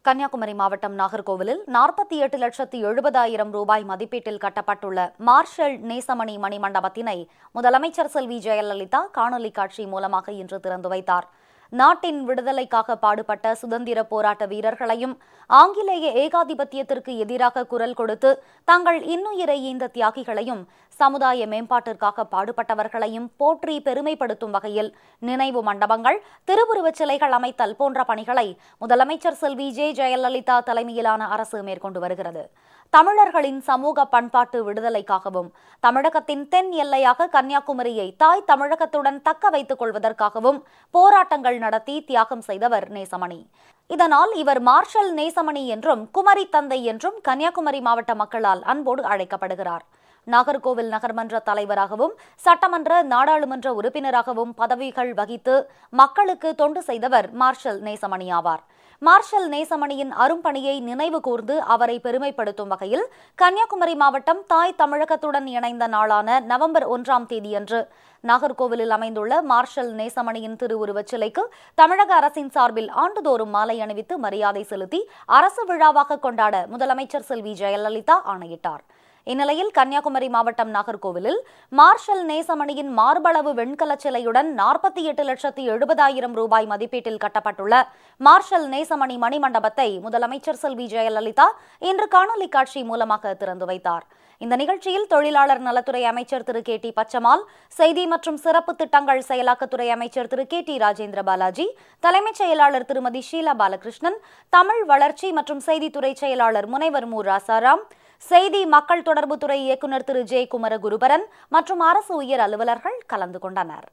கன்னியாகுமரி மாவட்டம் நாகர்கோவிலில் 48,70,000 ரூபாய் மதிப்பீட்டில் கட்டப்பட்டுள்ள மார்ஷல் நேசமணி மணிமண்டபத்தினை முதலமைச்சர் செல்வி ஜெயலலிதா காணொலி காட்சி மூலமாக இன்று திறந்து வைத்தார். நாட்டின் விடுதலைக்காக பாடுபட்ட சுதந்திர போராட்ட வீரர்களையும் ஆங்கிலேய ஏகாதிபத்தியத்திற்கு எதிராக குரல் கொடுத்து தங்கள் இன்னுயிரை ஈந்த தியாகிகளையும் சமுதாய மேம்பாட்டிற்காக பாடுபட்டவர்களையும் போற்றி பெருமைப்படுத்தும் வகையில் நினைவு மண்டபங்கள், திருவுருவச் சிலைகள் அமைத்தல் போன்ற பணிகளை முதலமைச்சர் செல்வி ஜெயலலிதா தலைமையிலான அரசு மேற்கொண்டு வருகிறது. தமிழர்களின் சமூக பண்பாட்டு விடுதலைக்காகவும் தமிழகத்தின் தென் எல்லையாக கன்னியாகுமரியை தாய் தமிழகத்துடன் தக்க வைத்துக் கொள்வதற்காகவும் போராட்டங்கள் நடத்தி தியாகம் செய்தவர் நேசமணி. இதனால் இவர் மார்ஷல் நேசமணி என்றும் குமரி தந்தை என்றும் கன்னியாகுமரி மாவட்ட மக்களால் அன்போடு அழைக்கப்படுகிறார். நாகர்கோவில் நகர்மன்ற தலைவராகவும் சட்டமன்ற நாடாளுமன்ற உறுப்பினராகவும் பதவிகள் வகித்து மக்களுக்கு தொண்டு செய்தவர் மார்ஷல் நேசமணி ஆவார். மார்ஷல் நேசமணியின் அரும்பணியை நினைவு கூர்ந்து அவரை பெருமைப்படுத்தும் வகையில் கன்னியாகுமரி மாவட்டம் தாய் தமிழகத்துடன் இணைந்த நாளான நவம்பர் 1ஆம் தேதியன்று நாகர்கோவிலில் அமைந்துள்ள மார்ஷல் நேசமணியின் திருவுருவச் சிலைக்கு தமிழக அரசின் சார்பில் ஆண்டுதோறும் மாலை அணிவித்து மரியாதை செலுத்தி அரசு விழாவாக கொண்டாட முதலமைச்சர் செல்வி ஜெயலலிதா ஆணையிட்டார். இந்நிலையில் கன்னியாகுமரி மாவட்டம் நாகர்கோவிலில் மார்ஷல் நேசமணியின் மார்பளவு வெண்கலச் சிலையுடன் 48,70,000 ரூபாய் மதிப்பீட்டில் கட்டப்பட்டுள்ள மார்ஷல் நேசமணி மணிமண்டபத்தை முதலமைச்சர் செல்வி ஜெயலலிதா இன்று காணொலி காட்சி மூலமாக திறந்து வைத்தார். இந்த நிகழ்ச்சியில் தொழிலாளர் நலத்துறை அமைச்சர் திரு கே டி பச்சமால், செய்தி மற்றும் சிறப்பு திட்டங்கள் செயலாக்கத்துறை அமைச்சர் திரு கே டி ராஜேந்திர பாலாஜி, தலைமைச் செயலாளர் திருமதி ஷீலா பாலகிருஷ்ணன், தமிழ் வளர்ச்சி மற்றும் செய்தித்துறை செயலாளர் முனைவர் மு ராசாராம், செய்தி மக்கள் தொடர்புத்துறை இயக்குநர் திரு ஜே குமர குருபரன் மற்றும் அரசு உயர் அலுவலர்கள் கலந்து கொண்டனர்.